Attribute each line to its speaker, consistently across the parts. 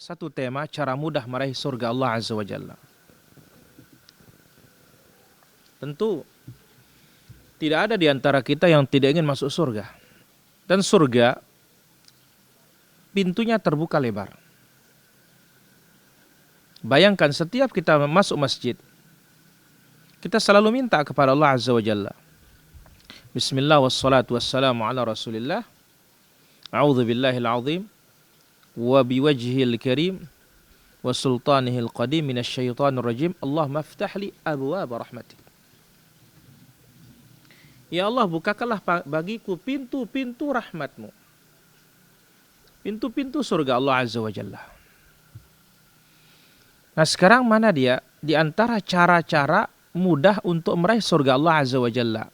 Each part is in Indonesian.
Speaker 1: satu tema cara mudah meraih surga Allah Azza wa Jalla. Tentu tidak ada di antara kita yang tidak ingin masuk surga. Dan surga pintunya terbuka lebar. Bayangkan setiap kita masuk masjid, kita selalu minta kepada Allah Azza wa Jalla. Bismillah wassalatu wassalamu ala Rasulillah. A'udzu billahil azim wa biwajhil karim wa sultanihil qadim minasyaitonir rajim. Allahumma iftah li abwaab rahmatik. Ya Allah, bukakanlah bagiku pintu-pintu rahmatmu. Pintu-pintu surga Allah Azza wa Jalla. Nah sekarang mana dia? Di antara cara-cara mudah untuk meraih surga Allah Azza wa Jalla,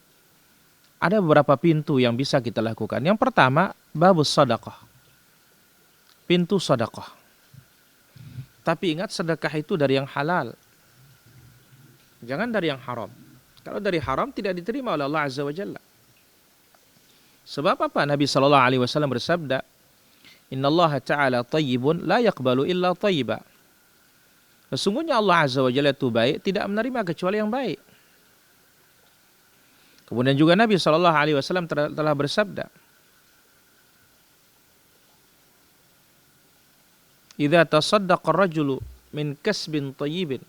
Speaker 1: ada beberapa pintu yang bisa kita lakukan. Yang pertama, babus sedekah. Pintu sedekah. Tapi ingat, sedekah itu dari yang halal. Jangan dari yang haram. Kalau dari haram tidak diterima oleh Allah Azza wa Jalla. Sebab apa? Nabi sallallahu alaihi wasallam bersabda, "Innallaha ta'ala thayyibun la yaqbalu illa thayyiba." Sesungguhnya Allah Azza wa Jalla itu baik, tidak menerima kecuali yang baik. Kemudian juga Nabi sallallahu alaihi wasallam telah bersabda, "Idza tasaddaqa ar-rajulu min kasbin thayyibin."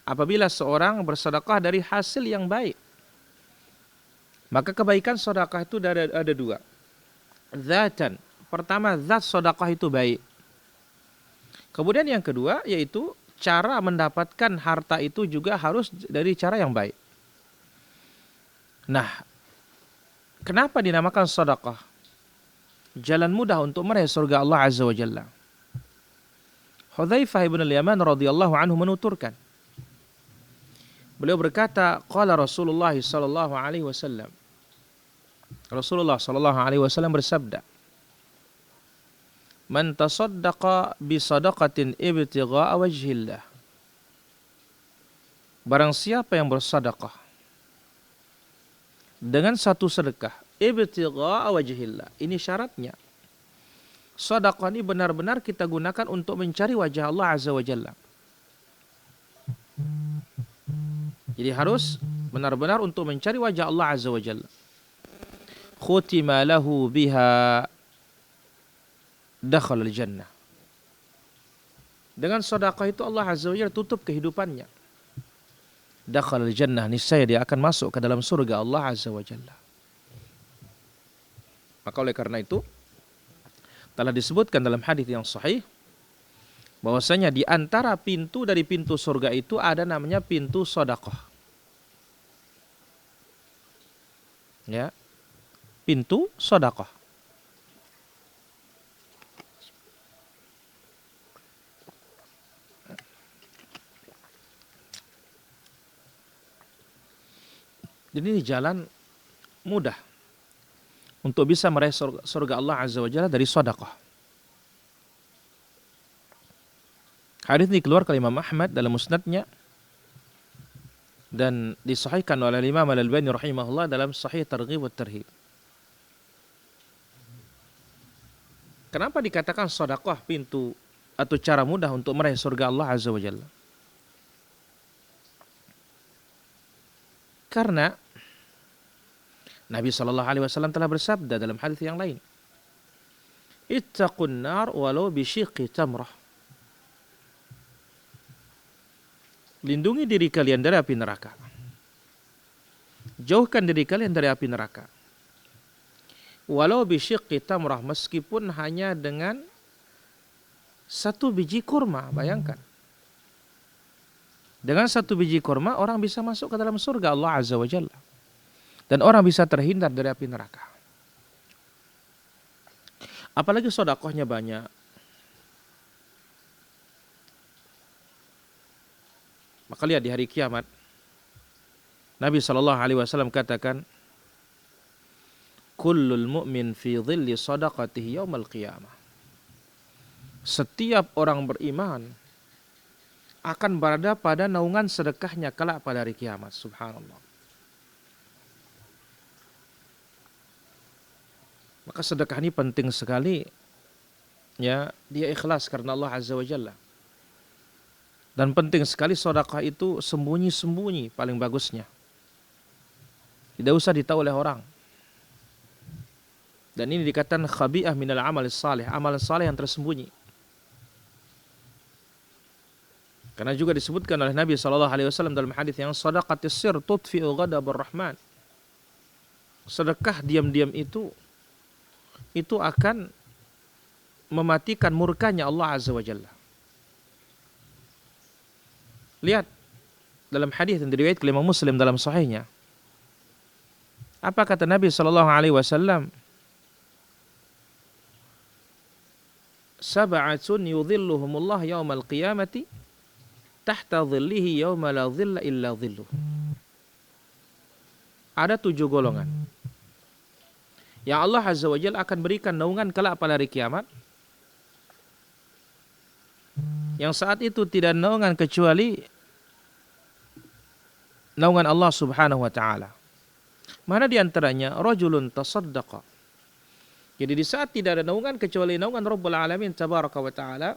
Speaker 1: Apabila seorang bersedekah dari hasil yang baik, maka kebaikan sedekah itu ada dua. Zatan. Pertama, zat sedekah itu baik. Kemudian yang kedua yaitu cara mendapatkan harta itu juga harus dari cara yang baik. Nah, kenapa dinamakan sedekah? Jalan mudah untuk meraih surga Allah Azza wa Jalla. Hudzaifah bin al-Yaman radhiyallahu anhu menuturkan. Beliau berkata, qala Rasulullah sallallahu alaihi wasallam. Rasulullah sallallahu alaihi wasallam bersabda, "Man tasaddaqa bi sadaqatin ibtigha'a wajhillah." Barang siapa yang bersedekah dengan satu sedekah ibtigha'a wajhillah. Ini syaratnya. Sedekah ini benar-benar kita gunakan untuk mencari wajah Allah Azza wa Jalla. Jadi harus benar-benar untuk mencari wajah Allah Azza wa Jalla. Khutima lahu biha dakhala al-jannah. Dengan sedekah itu Allah Azza wa Jalla tutup kehidupannya. Dakhala al-jannah, niscaya dia akan masuk ke dalam surga Allah Azza wa Jalla. Maka oleh karena itu telah disebutkan dalam hadis yang sahih bahwasanya di antara pintu dari pintu surga itu ada namanya pintu sedekah. Ya. Pintu sedekah. Jadi ini jalan mudah untuk bisa meraih surga Allah Azza wa Jalla dari sedekah. Hadis ini keluar oleh Imam Ahmad dalam musnadnya dan disahihkan oleh Imam Al-Albani rahimahullah dalam Sahih Targhib wa Tarhib. Kenapa dikatakan sedekah pintu atau cara mudah untuk meraih surga Allah Azza wa Jalla? Karena Nabi sallallahu alaihi wasallam telah bersabda dalam hadis yang lain, "Ittaqun nar walau bisyiqqi tamrah." Lindungi diri kalian dari api neraka. Jauhkan diri kalian dari api neraka. Walau bisyiqqi tamrah, meskipun hanya dengan satu biji kurma, bayangkan. Dengan satu biji kurma orang bisa masuk ke dalam surga Allah Azza wa Jalla. Dan orang bisa terhindar dari api neraka. Apalagi sedekahnya banyak. Maka lihat di hari kiamat, Nabi sallallahu alaihi wasallam katakan, "Kullul mu'min fi dhilli sadaqatihi yaumal qiyamah." Setiap orang beriman akan berada pada naungan sedekahnya kelak pada hari kiamat. Subhanallah. Maka sedekah ini penting sekali ya, dia ikhlas karena Allah Azza wa Jalla. Dan penting sekali sedekah itu sembunyi-sembunyi paling bagusnya. Tidak usah ditahu oleh orang. Dan ini dikatakan khabi'ah minal amal salih, amalan saleh yang tersembunyi. Karena juga disebutkan oleh Nabi SAW dalam hadis yang sadaqatis sir tudfi'u ghadabur rahman. Sedekah diam-diam itu akan mematikan murkanya Allah Azza wa Jalla. Lihat dalam hadis yang diriwayatkan oleh Imam Muslim dalam sahihnya. Apa kata Nabi SAW? Sab'atun yudhilluhumullah yaumal qiyamati tahta dhillihi yauma la dhilla illa dhilluh. Ada 7 golongan yang Allah Azza wa Jalla akan berikan naungan kelak pada hari kiamat, yang saat itu tidak naungan kecuali naungan Allah Subhanahu wa taala. Mana di antaranya? Rajulun tasaddaqa. Jadi di saat tidak ada naungan kecuali naungan Rabbul Alamin tabaraka wa taala,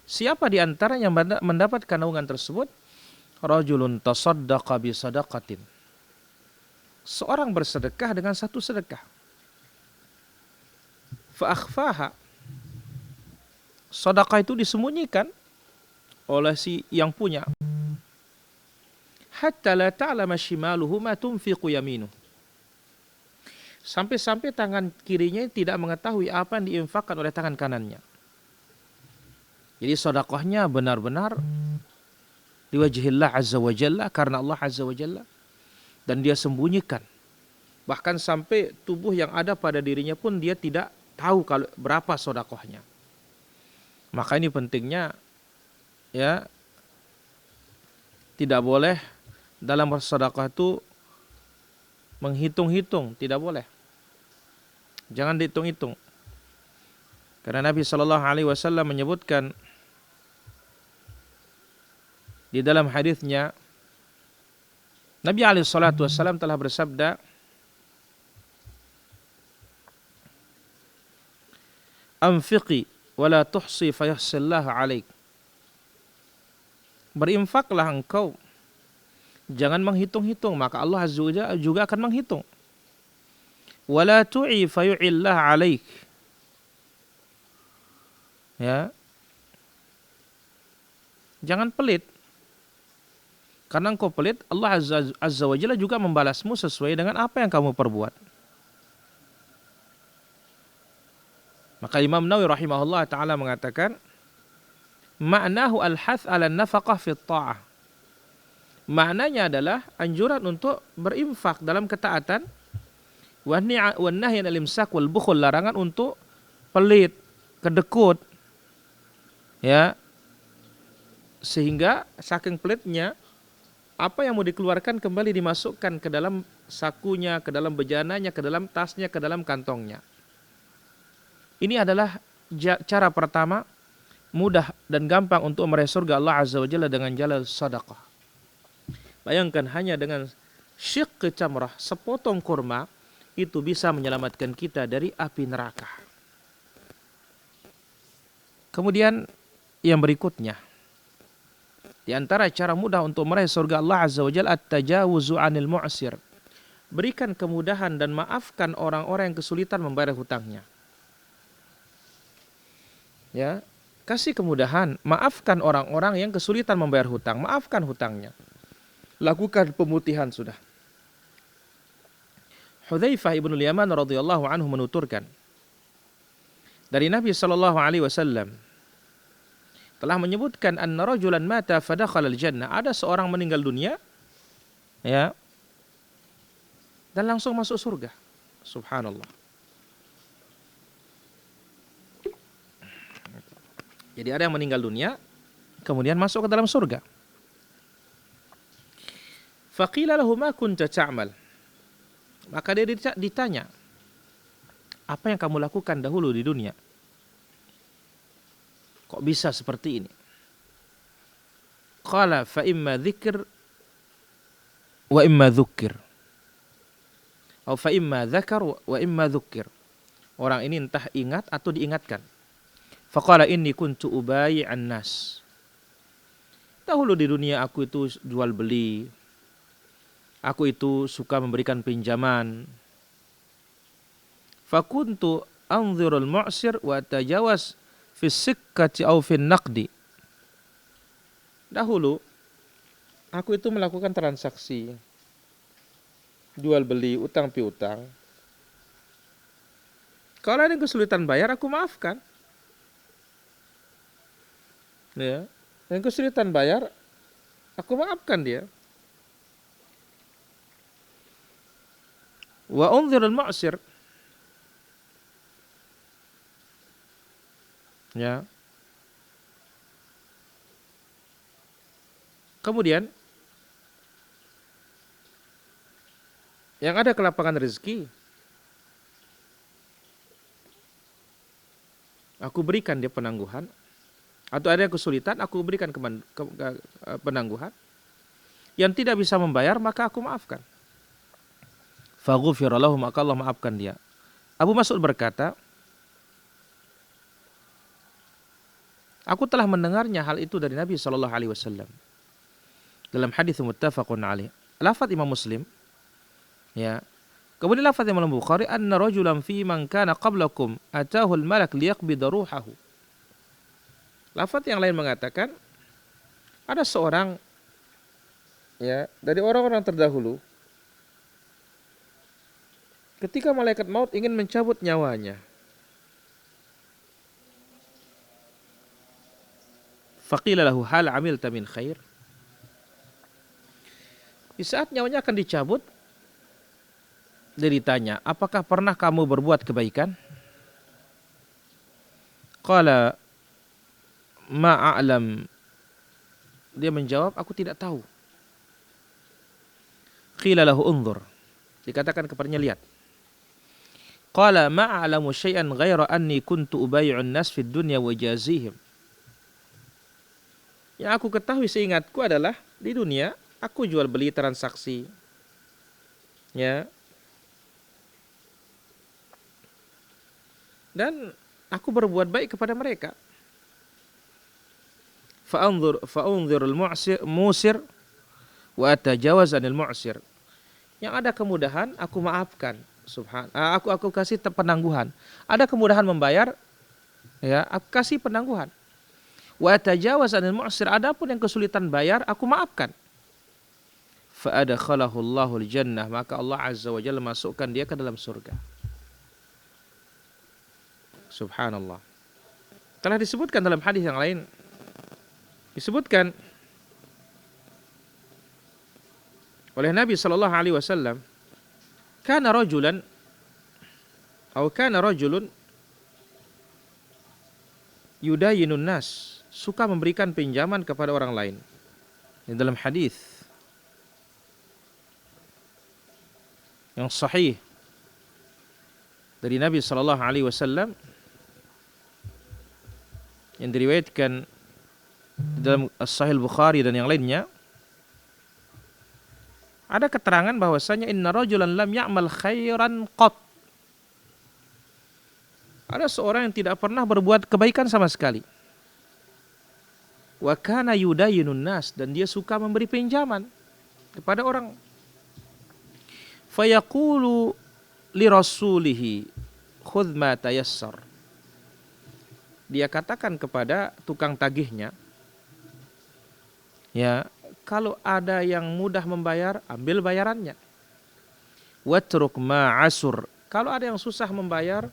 Speaker 1: siapa di antara yang mendapatkan naungan tersebut? Rajulun tasaddaqa bi sadaqatin. Seorang bersedekah dengan satu sedekah. Fa akhfaha. Sedekah itu disembunyikan oleh si yang punya. Hatta la ta'lama shimaluhu ma tunfiqu yaminuh. Sampai-sampai tangan kirinya tidak mengetahui apa yang diinfakkan oleh tangan kanannya. Jadi sedekahnya benar-benar liwajhillah azza wa jalla, karena Allah azza wa jalla, dan dia sembunyikan. Bahkan sampai tubuh yang ada pada dirinya pun dia tidak tahu kalau berapa sedekahnya. Maka ini pentingnya, ya, tidak boleh dalam bersedekah itu menghitung-hitung, tidak boleh. Jangan dihitung-hitung. Karena Nabi SAW menyebutkan di dalam hadisnya, Nabi SAW telah bersabda, anfiqi wala tuhsi fayahsillahu alaik. Berinfaklah engkau, jangan menghitung-hitung, maka Allah Azza wa Jalla juga akan menghitung. Wala tu'i fayu'illah alaik. Ya. Jangan pelit. Karena engkau pelit, Allah Azza wa Jalla juga membalasmu sesuai dengan apa yang kamu perbuat. Maka Imam Nawawi rahimahullah ta'ala mengatakan, ma'nahu al-hath ala nafaqah fi ta'ah. Maknanya adalah anjuran untuk berinfak dalam ketaatan, wan nahyi anil imsak wal bukhul, larangan untuk pelit, kedekut. Ya. Sehingga saking pelitnya, apa yang mau dikeluarkan kembali dimasukkan ke dalam sakunya, ke dalam bejananya, ke dalam tasnya, ke dalam kantongnya. Ini adalah cara pertama mudah dan gampang untuk meraih surga Allah Azza wa Jalla dengan jalan sedekah. Bayangkan hanya dengan syiqqi tamrah, sepotong kurma, itu bisa menyelamatkan kita dari api neraka. Kemudian yang berikutnya, di antara cara mudah untuk meraih surga Allah Azza wa Jalla at-tajawuzu 'anil mu'sir. Berikan kemudahan dan maafkan orang-orang yang kesulitan membayar hutangnya. Ya, kasih kemudahan, maafkan orang-orang yang kesulitan membayar hutang, maafkan hutangnya. Lakukan pemutihan sudah. Hudzaifah ibn al-Yaman radhiyallahu anhu menuturkan dari Nabi sallallahu alaihi wasallam telah menyebutkan anna rajulan mata fadakhala al-jannah. Ada seorang meninggal dunia, ya, dan langsung masuk surga. Subhanallah. Jadi ada yang meninggal dunia kemudian masuk ke dalam surga. Faqila lahu ma kunta ta'mal. Maka dia ditanya, apa yang kamu lakukan dahulu di dunia? Kok bisa seperti ini? Qala fa imma dzikr wa imma dzukkir. Atau fa imma dzakar wa imma dzukkir. Orang ini entah ingat atau diingatkan. Faqala inni kuntu ubayi'an nas. Dahulu di dunia aku itu jual beli. Aku itu suka memberikan pinjaman. Fakuntu anzirul mu'sir wa tajawaz fi sikkati aw fi naqdi. Dahulu aku itu melakukan transaksi jual beli, utang piutang. Kalau ada yang kesulitan bayar, aku maafkan. Ya, yang kesulitan bayar, aku maafkan dia. Wa unzirul mu'sir. Ya. Kemudian yang ada kelapangan rezeki, aku berikan dia penangguhan. Atau ada yang kesulitan, aku berikan penangguhan. Yang tidak bisa membayar, maka aku maafkan. Faghufira lahu, maka Allah maafkan dia. Abu Mas'ud berkata, aku telah mendengarnya hal itu dari Nabi SAW. Dalam hadis muttafaqun alaih. Lafaz Imam Muslim. Ya. Kemudian lafaz Imam Bukhari, anna rajulan fi man kana qablakum atahu al-malak liyaqbida ruhahu. Lafaz yang lain mengatakan, ada seorang ya dari orang-orang terdahulu, ketika malaikat maut ingin mencabut nyawanya, faqila lahu hal amilta min khair. Di saat nyawanya akan dicabut, dia ditanya, apakah pernah kamu berbuat kebaikan? Qala ma'a'lam. Dia menjawab, aku tidak tahu. Qila lahu unzur. Dikatakan kepadanya, lihat. Qala ma'a'lamu syai'an ghaira anni kuntu ubayi'un nas fid dunya wa jazihim. Yang aku ketahui seingatku adalah di dunia aku jual beli transaksi. Ya. Dan aku berbuat baik kepada mereka. Fa'unzirul musir wa atajawaz anil mu'sir. Yang ada kemudahan aku maafkan. Aku kasih penangguhan. Ada kemudahan membayar, ya, aku kasih penangguhan. Wa atajawaz anil mu'sir. Adapun yang kesulitan bayar, aku maafkan. Fa adkhalahu Allahul jannah, maka Allah Azza wa Jalla masukkan dia ke dalam surga. Subhanallah. Telah disebutkan dalam hadis yang lain, disebutkan oleh Nabi sallallahu alaihi wasallam, kana rajulun yudayinun nas, suka memberikan pinjaman kepada orang lain. Ini dalam hadis yang sahih dari Nabi sallallahu alaihi wasallam yang diriwayatkan dalam Sahih Bukhari dan yang lainnya, ada keterangan bahwasanya inna rajulan lam ya'mal khairan qat. Ada seorang yang tidak pernah berbuat kebaikan sama sekali. Wa kana yudayinun nas, dan dia suka memberi pinjaman kepada orang. Fayaqulu li rasulihi khudh ma tayassar. Dia katakan kepada tukang tagihnya, ya, kalau ada yang mudah membayar, ambil bayarannya. Watruk ma asur. Kalau ada yang susah membayar,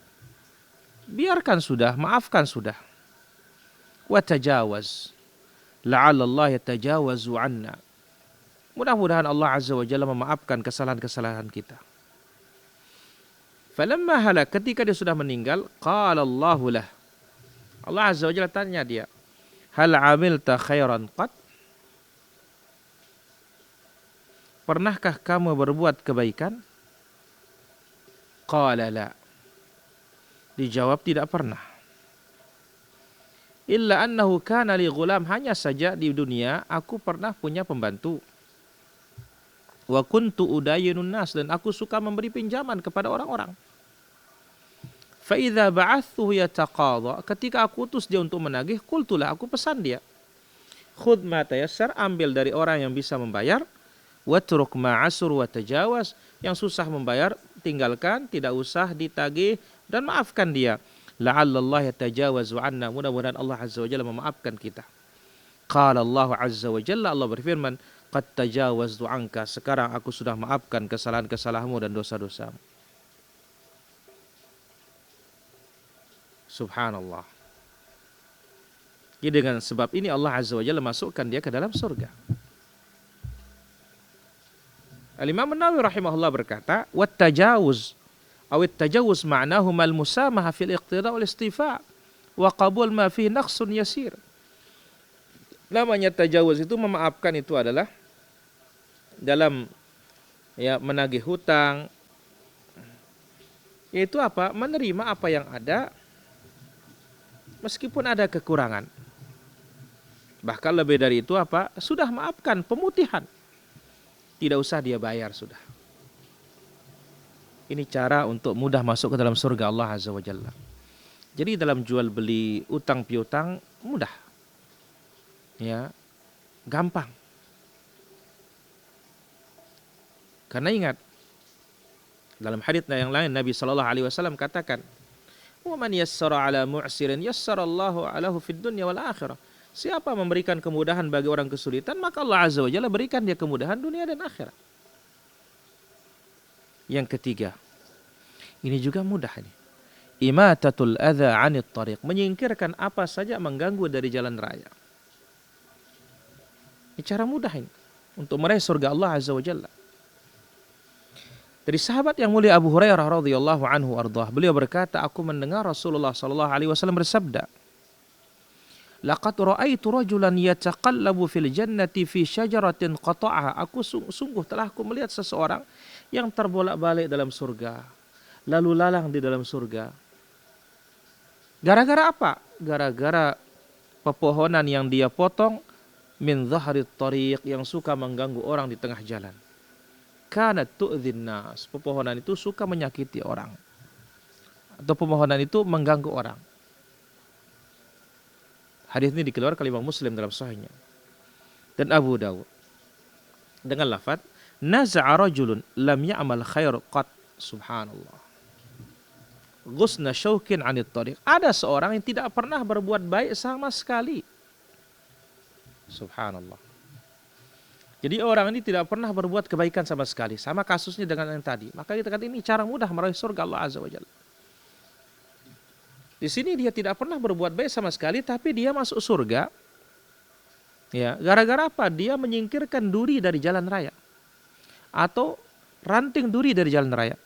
Speaker 1: biarkan sudah, maafkan sudah. Watajawaz. La'alla Allah yatajawazu anna. Mudah-mudahan Allah Azza wa Jalla memaafkan kesalahan-kesalahan kita. Falamma halak, ketika dia sudah meninggal, qala Allahu lah. Allah Azza wa Jalla tanya dia, hal amilta khairan qat? Pernahkah kamu berbuat kebaikan? Qala la. Dijawab, tidak pernah. Illa annahu kana li ghulam, hanya saja di dunia aku pernah punya pembantu. Wa kuntu udayinun nas, dan aku suka memberi pinjaman kepada orang-orang. Fa idza ba'athuhu yataqadha, ketika aku utus dia untuk menagih, qultulah, aku pesan dia, khudh ma tayassar, ambil dari orang yang bisa membayar, watruk ma asur wa tajawaz, yang susah membayar tinggalkan, tidak usah ditagih, dan maafkan dia. La'allallah yatajawazu anna, mudah-mudahan Allah azza wa jalla memaafkan kita. Qala Allah azza wa jalla, Allah berfirman, qad tajawaztu anka, sekarang aku sudah maafkan kesalahan-kesalahanmu dan dosa-dosamu. Subhanallah. Jadi dengan sebab ini Allah azza wa jalla masukkan dia ke dalam surga. Al-Imam An-Nawawi rahimahullah berkata, wat tajawuz awit tajawuz ma'nahu mal musamaha fil iqtida wal istifa wa qabul ma fihi naqsun yasir. Namanya tajawuz itu, memaafkan itu adalah dalam menagih hutang, yaitu apa? Menerima apa yang ada meskipun ada kekurangan. Bahkan lebih dari itu apa? Sudah maafkan, pemutihan. Tidak usah dia bayar sudah. Ini cara untuk mudah masuk ke dalam surga Allah azza wa jalla. Jadi dalam jual beli, utang piutang mudah. Ya, gampang. Karena ingat, dalam hadits yang lain Nabi sallallahu alaihi wasallam katakan, "Wa man yassara 'ala mu'sirin yassarallahu 'alahu fid dunya wal akhirah." Siapa memberikan kemudahan bagi orang kesulitan, maka Allah azza wa jalla berikan dia kemudahan dunia dan akhirat. Yang ketiga, ini juga mudah ini. Imatatul adza 'anit tariq, menyingkirkan apa saja mengganggu dari jalan raya. Ini cara mudah ini untuk meraih surga Allah azza wa jalla. Dari sahabat yang mulia Abu Hurairah radhiyallahu anhu ardhah, beliau berkata, aku mendengar Rasulullah sallallahu alaihi wasallam bersabda, laqad ra'aitu rajulan yataqallabu fil jannati fi syajaratin qata'aha. Aku sungguh telah aku melihat seseorang yang terbolak-balik dalam surga, lalu lalang di dalam surga. Gara-gara apa? Gara-gara pepohonan yang dia potong, min dhahrit tariq, yang suka mengganggu orang di tengah jalan. Kanat tu'dhin nas, pepohonan itu suka menyakiti orang, atau pepohonan itu mengganggu orang. Hadis ini dikeluarkan oleh Imam Muslim dalam sahihnya dan Abu Dawud dengan lafaz naza'a rajulun lam ya'mal khair qat. Subhanallah. Ghusna syaukin 'anit tariq. Ada seorang yang tidak pernah berbuat baik sama sekali. Subhanallah. Jadi orang ini tidak pernah berbuat kebaikan sama sekali. Sama kasusnya dengan yang tadi. Maka kita katakan ini cara mudah meraih surga Allah azza wa jalla. Di sini dia tidak pernah berbuat baik sama sekali, tapi dia masuk surga. Ya, gara-gara apa? Dia menyingkirkan duri dari jalan raya, atau ranting duri dari jalan raya.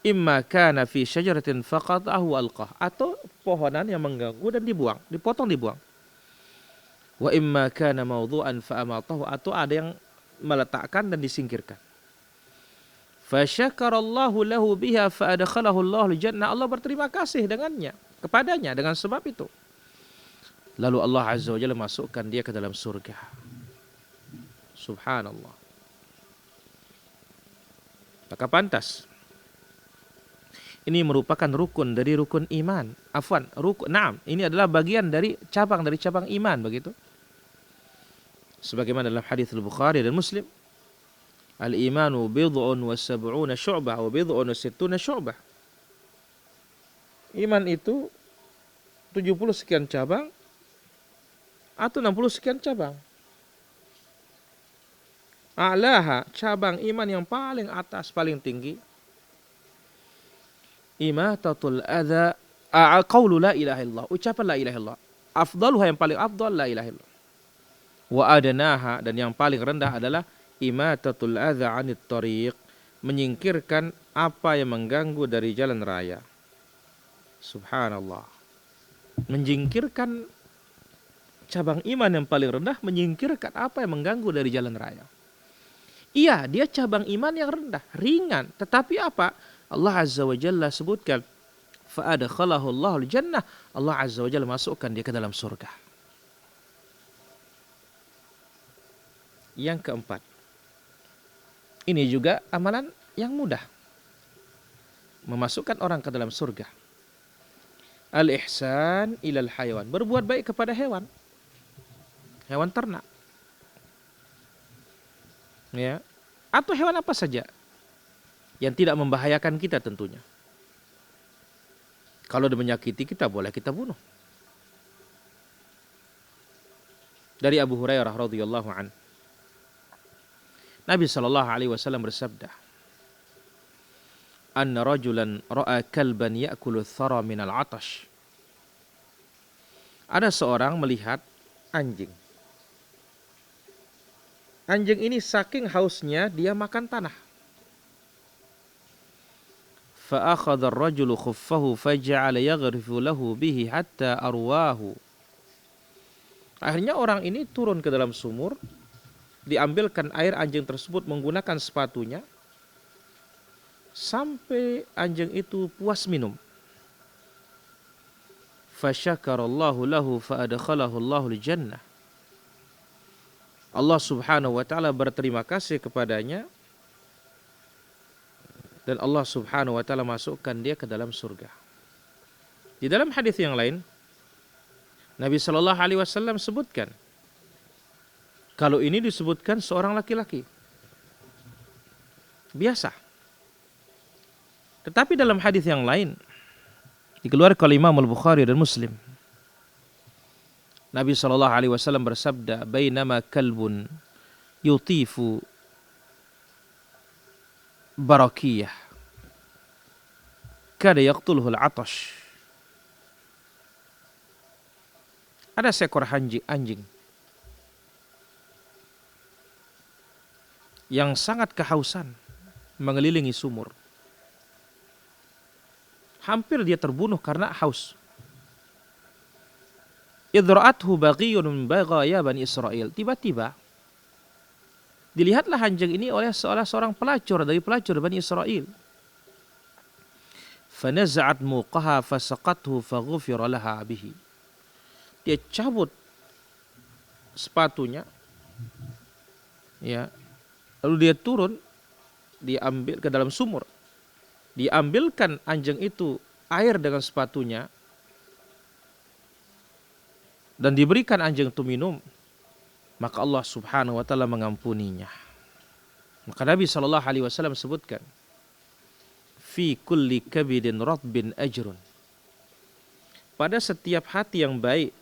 Speaker 1: Imma kana fi syajaratin faqatahu alqah, atau pohonan yang mengganggu dan dibuang, dipotong dibuang. Wa imma kana mawdu'an fa amatahu, atau ada yang meletakkan dan disingkirkan. Fasyakarallahu lahu biha fa'adakhalahu Allahul jannah. Allah berterima kasih dengannya, kepadanya dengan sebab itu. Lalu Allah azza wa jalla masukkan dia ke dalam surga. Subhanallah. Maka pantas. Ini merupakan rukun dari rukun iman. Afwan, rukun. Naam, ini adalah bagian dari cabang iman, begitu. Sebagaimana dalam hadis Al-Bukhari dan Muslim, al-imanu bid'un wa sab'una syu'bah wa bid'un wa sittuna syu'bah. Iman itu 70 sekian cabang atau 60 sekian cabang. A'laha, cabang iman yang paling atas, paling tinggi, imatatul adza, qaulu la ilaha illallah, ucapan la ilaha illallah. Afdaluha, yang paling afdal, la ilaha illallah. Wa adnaha, dan yang paling rendah adalah imatatul adza 'anit tariq, menyingkirkan apa yang mengganggu dari jalan raya. Subhanallah. Menyingkirkan cabang iman yang paling rendah, menyingkirkan apa yang mengganggu dari jalan raya. Iya, dia cabang iman yang rendah, ringan, tetapi apa? Allah azza wa jalla sebutkan, fa adkhalahu Allahul jannah, Allah azza wa jalla masukkan dia ke dalam surga. Yang keempat, ini juga amalan yang mudah. memasukkan orang ke dalam surga. Al-ihsan ilal hayawan, berbuat baik kepada hewan ternak, ya, atau hewan apa saja yang tidak membahayakan kita tentunya. Kalau dia menyakiti kita, boleh kita bunuh. Dari Abu Hurairah radhiyallahu an, Nabi sallallahu alaihi wasallam bersabda, "Anna rajulan ra'a kalban ya'kulu thara min al-'atash." Ada seorang melihat anjing. Anjing ini saking hausnya dia makan tanah. Fa akhadha ar-rajulu khuffahu faja'ala yaghrifu lahu bihi hatta arwahu. Akhirnya orang ini turun ke dalam sumur, diambilkan air anjing tersebut menggunakan sepatunya sampai anjing itu puas minum. Fasyakarallahu lahu fa'adkhalahu Allahul jannah. Allah subhanahu wa ta'ala berterima kasih kepadanya dan Allah subhanahu wa ta'ala masukkan dia ke dalam surga. Di dalam hadis yang lain, Nabi sallallahu alaihi wasallam sebutkan, kalau ini disebutkan seorang laki-laki biasa. Tetapi dalam hadis yang lain dikeluarkan oleh Imam Al-Bukhari dan Muslim, Nabi sallallahu alaihi wasallam bersabda, "Bainama kalbun yutifu barakiyah kada yaqtuluhu al-'atash." Ada seekor anjing yang sangat kehausan mengelilingi sumur. Hampir dia terbunuh karena haus. Idra'athu baghiyun min baghaya Bani Israel. Tiba-tiba dilihatlah anjing ini oleh seorang pelacur dari pelacur Bani Israel. Fanaza'at muqaha fasaqathu faghufira laha bihi. Dia cabut sepatunya, ya, lalu dia turun, diambil ke dalam sumur, diambilkan anjing itu air dengan sepatunya dan diberikan anjing itu minum, maka Allah subhanahu wa ta'ala mengampuninya. Maka Nabi sallallahu alaihi wasallam sebutkan, fi kulli kabidin ratbin ajrun. Pada setiap hati yang baik,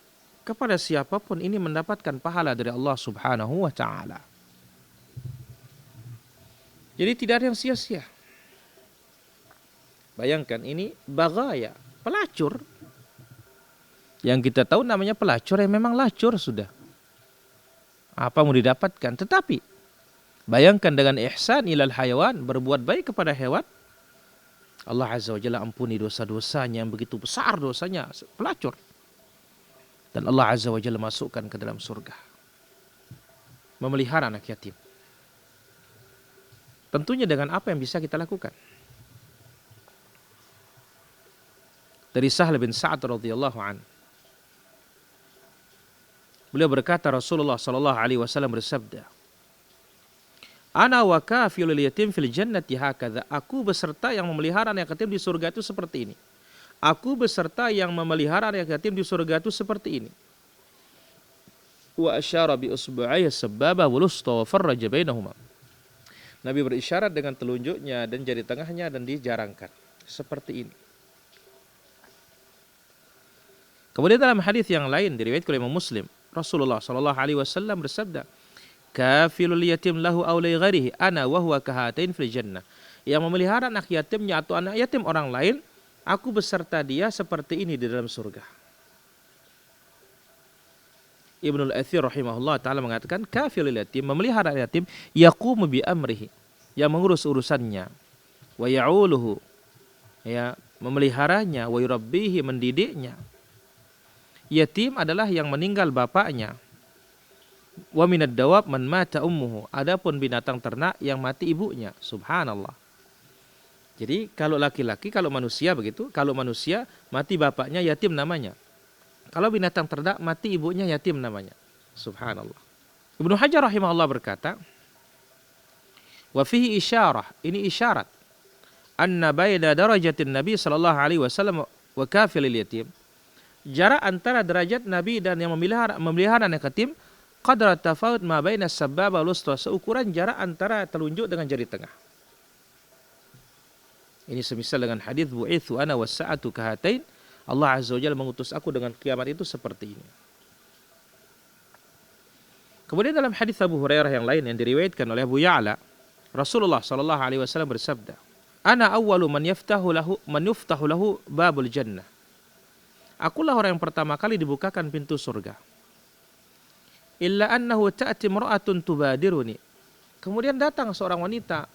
Speaker 1: kepada siapapun ini mendapatkan pahala dari Allah subhanahu wa ta'ala. Jadi tidak ada yang sia-sia. Bayangkan ini baghaya, pelacur. Yang kita tahu namanya pelacur yang memang lacur sudah. Apa mau didapatkan? Tetapi bayangkan dengan ihsan ilal hayawan, berbuat baik kepada hewan, Allah azza wa jalla ampuni dosa-dosanya yang begitu besar dosanya pelacur. Dan Allah azza wa jalla masukkan ke dalam surga. Memelihara anak yatim. Tentunya dengan apa yang bisa kita lakukan. Dari Sahl bin Sa'ad radhiyallahu an, beliau berkata, Rasulullah sallallahu alaihi wasallam bersabda, "Ana wa kafilul yatim fil jannati hakadha." Aku beserta yang memelihara anak yatim di surga itu seperti ini. Aku beserta yang memelihara anak yatim di surga itu seperti ini. Wa asyara bi usbu'ayhi as-sababa wal usta wa farraja bainahuma. Nabi berisyarat dengan telunjuknya dan jari tengahnya dan dijarangkan seperti ini. Kemudian dalam hadis yang lain diriwayatkan oleh Imam Muslim, Rasulullah sallallahu alaihi wasallam bersabda, "Kafilul yatim lahu aw li ghairihi ana wa huwa kahatain fil jannah." Yang memelihara anak yatimnya atau anak yatim orang lain, aku beserta dia seperti ini di dalam surga. Ibnu al-Athir rahimahullah taala mengatakan, kafilul yatim, memelihara anak yatim, yaqumu bi amrihi, yang mengurus urusannya, wa ya'uluhu, ya, memeliharanya, wa yurabbihi, mendidiknya. Yatim adalah yang meninggal bapaknya. Wa minad dawab man mata ummuhu. Adapun binatang ternak yang mati ibunya. Subhanallah. Jadi kalau laki-laki, kalau manusia begitu, kalau manusia mati bapaknya, yatim namanya. Kalau binatang ternak mati ibunya, yatim namanya. Subhanallah. Ibnu Hajar rahimahullah berkata, wa fihi isyarah, ini isyarat, anna baina darajatin Nabi sallallahu alaihi wasallam wa kafilil yatim. Jarak antara derajat Nabi dan yang memelihara anak yatim qadra tafawut ma baina sababa wal wusta, seukuran jarak antara telunjuk dengan jari tengah. Ini semisal dengan hadis bu'itsu ana was-sa'atu kahatain, Allah Azza wa Jalla mengutus aku dengan kiamat itu seperti ini. Kemudian dalam hadis Abu Hurairah yang lain yang diriwayatkan oleh Abu Ya'la, Rasulullah sallallahu alaihi wasallam bersabda, "Ana awwalu man yuftahu lahu babul jannah." Akulah orang yang pertama kali dibukakan pintu surga. Illa annahu ta'ti mar'atun tubadiruni. Kemudian datang seorang wanita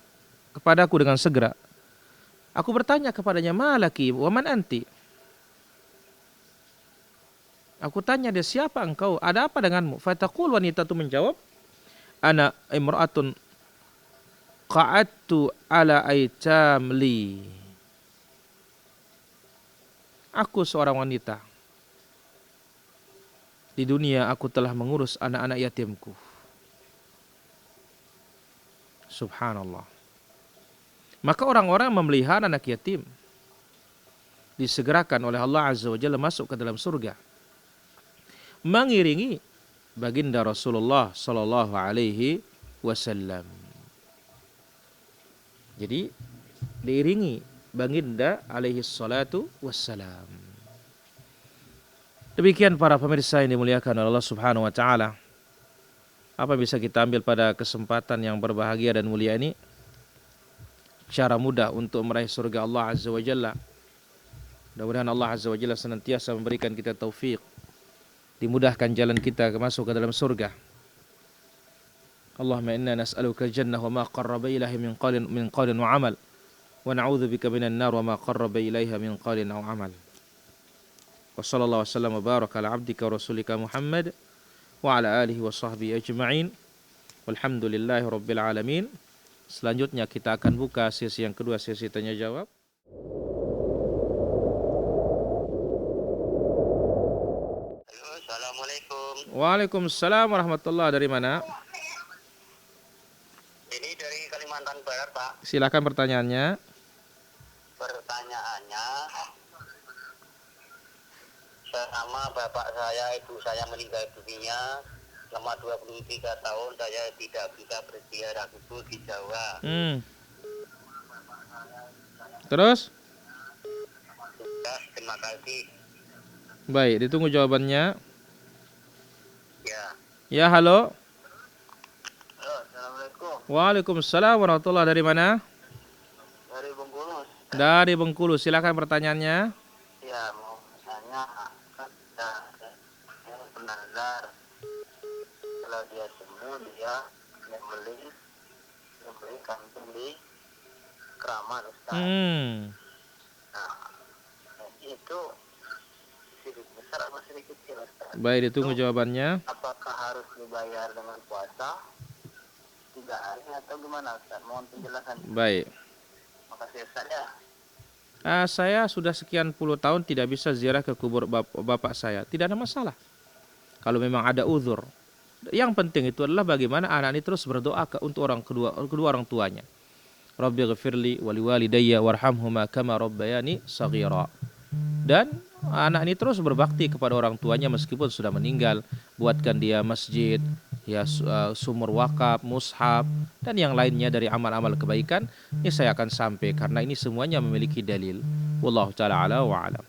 Speaker 1: kepadaku dengan segera. Aku bertanya kepadanya, "Malaki wa man anti?" Aku tanya dia, "Siapa engkau? Ada apa denganmu?" Fataqul, wanita itu menjawab, "Ana imra'atun qa'adtu ala aitam li." Aku seorang wanita. Di dunia aku telah mengurus anak-anak yatimku. Subhanallah. Maka orang-orang memelihara anak yatim disegerakan oleh Allah Azza wa Jalla masuk ke dalam surga, mengiringi baginda Rasulullah sallallahu alaihi wasallam. Jadi diiringi baginda alaihi salatu wassalam. Demikian para pemirsa yang dimuliakan oleh Allah Subhanahu wa taala. Apa bisa kita ambil pada kesempatan yang berbahagia dan mulia ini? Cara mudah untuk meraih surga Allah Azza wa Jalla. Mudah-mudahan Allah Azza wa Jalla senantiasa memberikan kita taufik, dimudahkan jalan kita masuk ke dalam surga. Allahumma inna nas'aluka jannah wa ma qarraba ilaihi min qawlin wa amal, wa na'udzubika minan nar wa ma qarraba ilaiha min qawlin aw amal. Wa sallallahu wasallam wa baraka ala abdika wa rasulika Muhammad wa ala alihi wa sahbihi ajma'in. Walhamdulillahi rabbil alamin. Selanjutnya kita akan buka sesi yang kedua, sesi tanya jawab.
Speaker 2: Assalamualaikum.
Speaker 1: Waalaikumsalam warahmatullahi. Dari mana?
Speaker 2: Ini dari Kalimantan Barat, Pak.
Speaker 1: Silakan pertanyaannya.
Speaker 2: Pertanyaannya, selama bapak saya, ibu saya meninggal dunia, selama 23 tahun saya tidak bisa berziarah kubur di Jawa.
Speaker 1: Terus?
Speaker 2: Sudah, terima kasih.
Speaker 1: Baik, ditunggu jawabannya.
Speaker 2: Ya.
Speaker 1: Ya, halo.
Speaker 2: Halo, Assalamualaikum.
Speaker 1: Waalaikumsalam warahmatullahi. Dari mana?
Speaker 2: Dari Bengkulu.
Speaker 1: Dari Bengkulu. Silakan pertanyaannya.
Speaker 2: Ya, mau tanya, kan saya penazar. Kalau dia sembuh, dia membeli kambing di Kraman, Ustaz. Nah, itu sedikit besar atau sedikit kecil, Ustaz?
Speaker 1: Baik, ditunggu jawabannya.
Speaker 2: Apakah harus dibayar dengan puasa 3 hari atau gimana, Ustaz? Mohon penjelasan.
Speaker 1: Baik.
Speaker 2: Makasih, Ustaz, ya.
Speaker 1: Saya sudah sekian puluh tahun tidak bisa ziarah ke kubur bapak saya. Tidak ada masalah. Kalau memang ada uzur. Yang penting itu adalah bagaimana anak ini terus berdoa untuk kedua orang tuanya. Rabbi ghafirli wa liwalidayya warhamhuma kama rabbayani shaghira. Dan anak ini terus berbakti kepada orang tuanya meskipun sudah meninggal. Buatkan dia masjid, ya sumur wakaf, mushaf, dan yang lainnya dari amal-amal kebaikan. Ini saya akan sampai karena ini semuanya memiliki dalil. Wallahu ta'ala ala wa alam.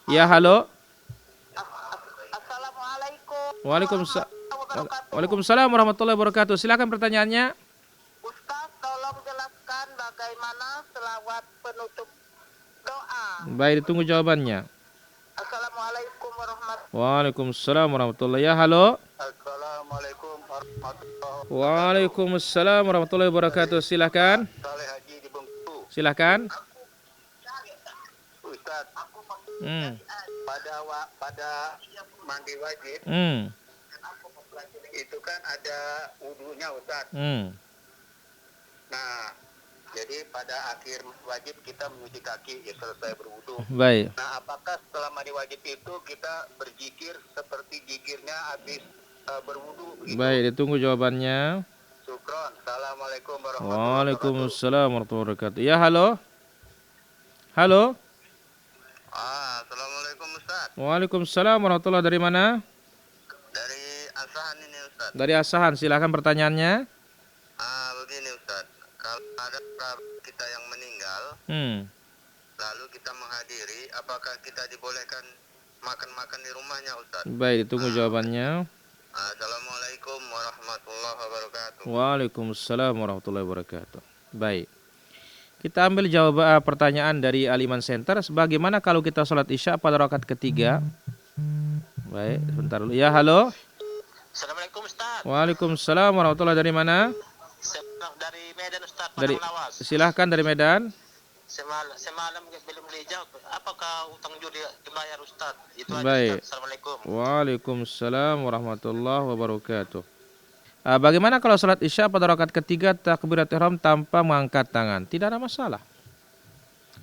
Speaker 1: Ya, halo.
Speaker 2: Assalamualaikum.
Speaker 1: Waalaikumsalam warahmatullahi wabarakatuh. Silakan pertanyaannya.
Speaker 2: Ustaz, tolong jelaskan bagaimana selawat penutup doa.
Speaker 1: Baik, ditunggu jawabannya.
Speaker 2: Assalamualaikum warahmatullahi.
Speaker 1: Waalaikumsalam warahmatullahi. Ya, halo.
Speaker 2: Assalamualaikum warahmatullahi.
Speaker 1: Waalaikumsalam warahmatullahi wabarakatuh. Silakan.
Speaker 2: Saleh Haji di Bengkulu.
Speaker 1: Silakan.
Speaker 2: Ustaz, pada mandi wajib itu kan ada wudunya, Ustaz. Nah, jadi pada akhir wajib kita mencuci kaki ya selesai berwudu.
Speaker 1: Baik.
Speaker 2: Nah, apakah setelah mandi wajib itu kita berzikir seperti zikirnya habis berwudu? Gitu?
Speaker 1: Baik, ditunggu jawabannya.
Speaker 2: Syukran. Syukron. Assalamualaikum warahmatullahi wabarakatuh.
Speaker 1: Waalaikumsalam warahmatullahi wabarakatuh. Ya, halo. Halo.
Speaker 2: Assalamualaikum Ustaz.
Speaker 1: Waalaikumsalam warahmatullahi, dari mana?
Speaker 2: Dari Asahan ini Ustaz.
Speaker 1: Dari Asahan, silakan pertanyaannya.
Speaker 2: Begini Ustaz. Kalau ada kerabat kita yang meninggal, lalu kita menghadiri, apakah kita dibolehkan makan-makan di rumahnya Ustaz?
Speaker 1: Baik, ditunggu jawabannya.
Speaker 2: Assalamualaikum warahmatullahi wabarakatuh.
Speaker 1: Waalaikumsalam warahmatullahi wabarakatuh. Baik. Kita ambil pertanyaan dari Aliman Center. Bagaimana kalau kita sholat isya pada rakaat ketiga? Baik, sebentar dulu. Ya, halo.
Speaker 2: Assalamualaikum Ustaz.
Speaker 1: Waalaikumsalam warahmatullahi, dari mana?
Speaker 2: Dari Medan Ustaz,
Speaker 1: Dari,
Speaker 2: Padang Lawas.
Speaker 1: silahkan dari Medan.
Speaker 2: Semalam belum dijawab. Apakah utang judi dibayar Ustaz? Itu aja
Speaker 1: Baik.
Speaker 2: Ustaz. Assalamualaikum.
Speaker 1: Waalaikumsalam warahmatullahi wabarakatuh. Bagaimana kalau sholat isya pada rakaat ketiga takbiratul ihram tanpa mengangkat tangan? Tidak ada masalah.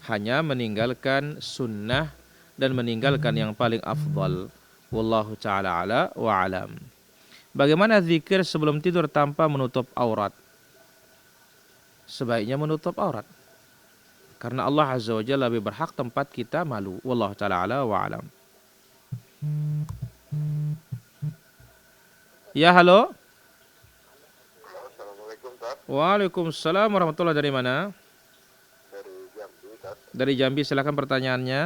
Speaker 1: Hanya meninggalkan sunnah dan meninggalkan yang paling afdal. Wallahu ta'ala ala wa alam. Bagaimana zikir sebelum tidur tanpa menutup aurat? Sebaiknya menutup aurat. Karena Allah Azza wa Jalla lebih berhak tempat kita malu. Wallahu ta'ala ala wa alam. Ya, halo.
Speaker 2: Assalamualaikum Ustaz.
Speaker 1: Waalaikumsalam warahmatullahi, dari mana?
Speaker 2: Dari Jambi Ustaz.
Speaker 1: Dari Jambi, silakan pertanyaannya.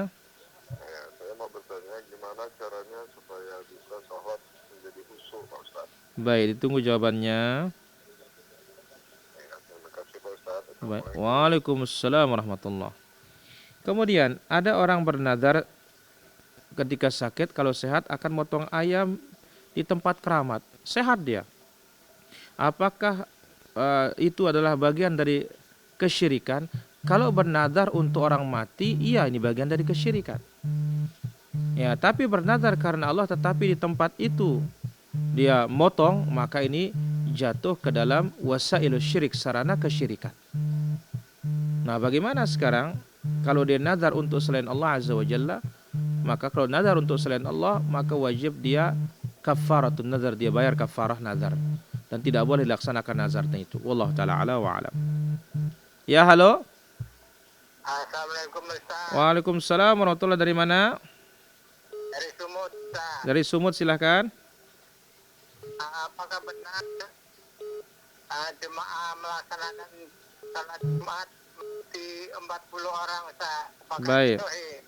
Speaker 2: Saya mau bertanya gimana caranya supaya bisa sholat menjadi khusyuk Pak Ustaz.
Speaker 1: Baik, ditunggu jawabannya.
Speaker 2: Terima kasih Pak Ustaz.
Speaker 1: Baik. Waalaikumsalam warahmatullahi. Kemudian ada orang bernadar ketika sakit kalau sehat akan motong ayam di tempat keramat. Sehat dia. Apakah itu adalah bagian dari kesyirikan? Kalau bernadar untuk orang mati, iya, ini bagian dari kesyirikan. Ya, tapi bernadar karena Allah tetapi di tempat itu dia motong, maka ini jatuh ke dalam wasailus syirik, sarana kesyirikan. Nah, bagaimana sekarang kalau dia nadar untuk selain Allah Azza wa Jalla? Maka kalau nadar untuk selain Allah, maka wajib dia kafaratun nazar, dia bayar kafarah nazar, dan tidak boleh dilaksanakan nazarnya itu. Wallahu taala ala wa alam. Ya, halo.
Speaker 2: Assalamualaikum Ustaz.
Speaker 1: Waalaikumsalam warahmatullahi, dari mana?
Speaker 2: Dari Sumut Ustaz.
Speaker 1: Dari Sumut, silahkan.
Speaker 2: Apakah benar jemaah melaksanakan salat Jumat di 40 orang Ustaz? Apakah
Speaker 1: Baik.
Speaker 2: sahih?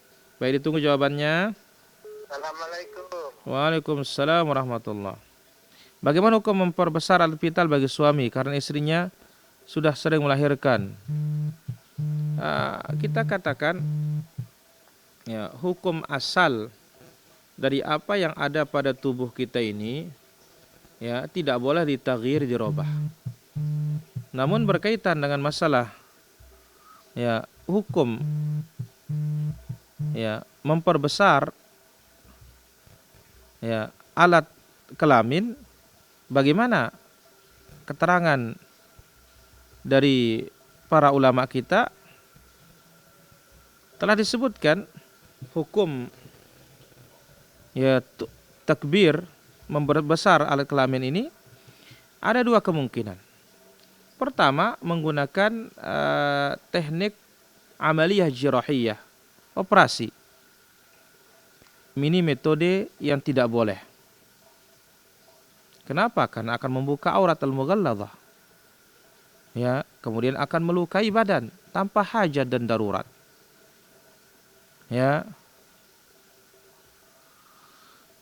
Speaker 1: Baik, ditunggu jawabannya.
Speaker 2: Assalamualaikum.
Speaker 1: Waalaikumsalam warahmatullahi. Bagaimana hukum memperbesar alat vital bagi suami karena istrinya sudah sering melahirkan? Kita katakan ya, hukum asal dari apa yang ada pada tubuh kita ini ya tidak boleh ditaghyir, dirubah. Namun berkaitan dengan masalah ya hukum ya memperbesar ya alat kelamin, bagaimana keterangan dari para ulama kita telah disebutkan hukum ya takbir membesar alat kelamin ini ada dua kemungkinan. Pertama, menggunakan teknik amaliyah jirahiyah, operasi. Ini metode yang tidak boleh. Kenapa? Karena akan membuka aurat al-mughalladhah. Ya, kemudian akan melukai badan tanpa hajat dan darurat. Ya.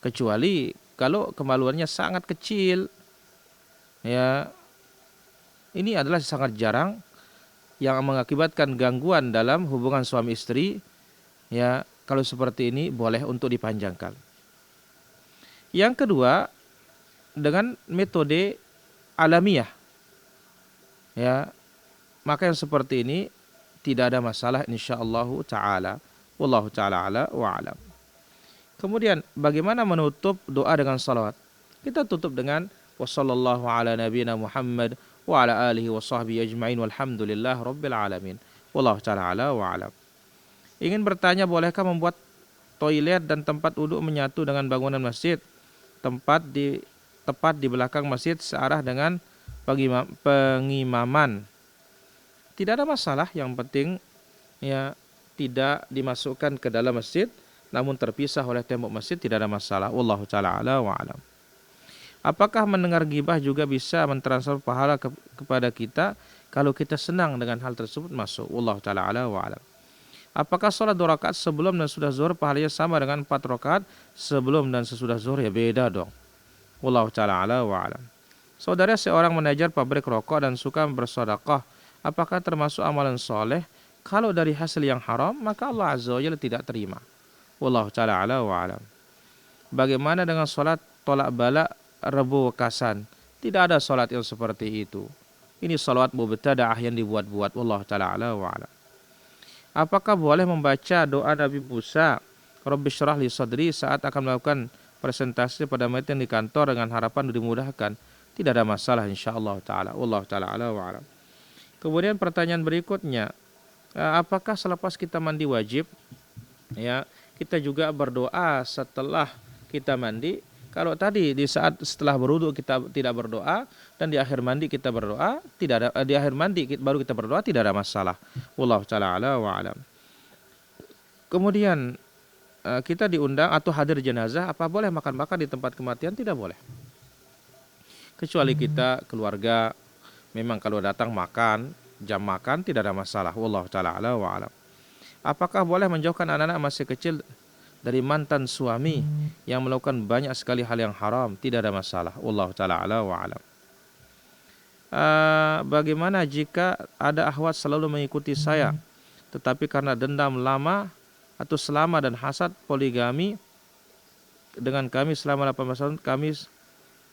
Speaker 1: Kecuali kalau kemaluannya sangat kecil. Ya. Ini adalah sangat jarang yang mengakibatkan gangguan dalam hubungan suami istri. Ya, kalau seperti ini boleh untuk dipanjangkan. Yang kedua, dengan metode alamiah. Ya, maka yang seperti ini tidak ada masalah insyaallah taala. Wallahu taala ala wa alam. Kemudian bagaimana menutup doa dengan salawat? Kita tutup dengan wassallallahu ala nabiyina Muhammad wa ala alihi wa sahbihi ajma'in walhamdulillah rabbil alamin. Wallahu taala ala wa alam. Ingin bertanya, bolehkah membuat toilet dan tempat wudhu menyatu dengan bangunan masjid? Tepat di belakang masjid searah dengan pengimaman, tidak ada masalah. Yang penting ya tidak dimasukkan ke dalam masjid, namun terpisah oleh tembok masjid, tidak ada masalah. Wallahu taala ala wa alam. Apakah mendengar gibah juga bisa mentransfer pahala kepada kita? Kalau kita senang dengan hal tersebut, masuk. Wallahu taala ala wa alam. Apakah sholat 2 rakaat sebelum dan sudah zuhur pahalanya sama dengan 4 rakaat sebelum dan sesudah zuhur? Ya beda dong. Wallahu taala ala wa alam. Saudara seorang manajer pabrik rokok dan suka bersedekah, apakah termasuk amalan soleh? Kalau dari hasil yang haram, maka Allah azza wa jalla tidak terima. Wallahu taala ala wa alam. Bagaimana dengan sholat tolak bala Rebu Wekasan? Tidak ada sholat yang seperti itu. Ini sholat mubtada'ah yang dibuat-buat. Wallahu taala ala wa alam. Apakah boleh membaca doa Nabi Musa, Rabbi syrah li sadri, saat akan melakukan presentasi pada meeting di kantor dengan harapan dimudahkan? Tidak ada masalah insyaallah taala. Wallahu taala ala wa alam. Kemudian pertanyaan berikutnya, apakah selepas kita mandi wajib ya kita juga berdoa setelah kita mandi? Kalau tadi di saat setelah berwudu kita tidak berdoa dan di akhir mandi kita berdoa, tidak ada, di akhir mandi baru kita berdoa, tidak ada masalah. Wallahu taala ala wa alam. Kemudian kita diundang atau hadir jenazah, apa boleh makan-makan di tempat kematian? Tidak boleh. Kecuali kita keluarga memang kalau datang makan, jam makan tidak ada masalah. Wallahu taala ala wa alam. Apakah boleh menjauhkan anak-anak masih kecil dari mantan suami yang melakukan banyak sekali hal yang haram? Tidak ada masalah. Wallahu taala ala wa alam. Bagaimana jika ada akhwat selalu mengikuti saya, tetapi karena dendam lama atau selama dan hasad poligami dengan kami selama 18 tahun, kami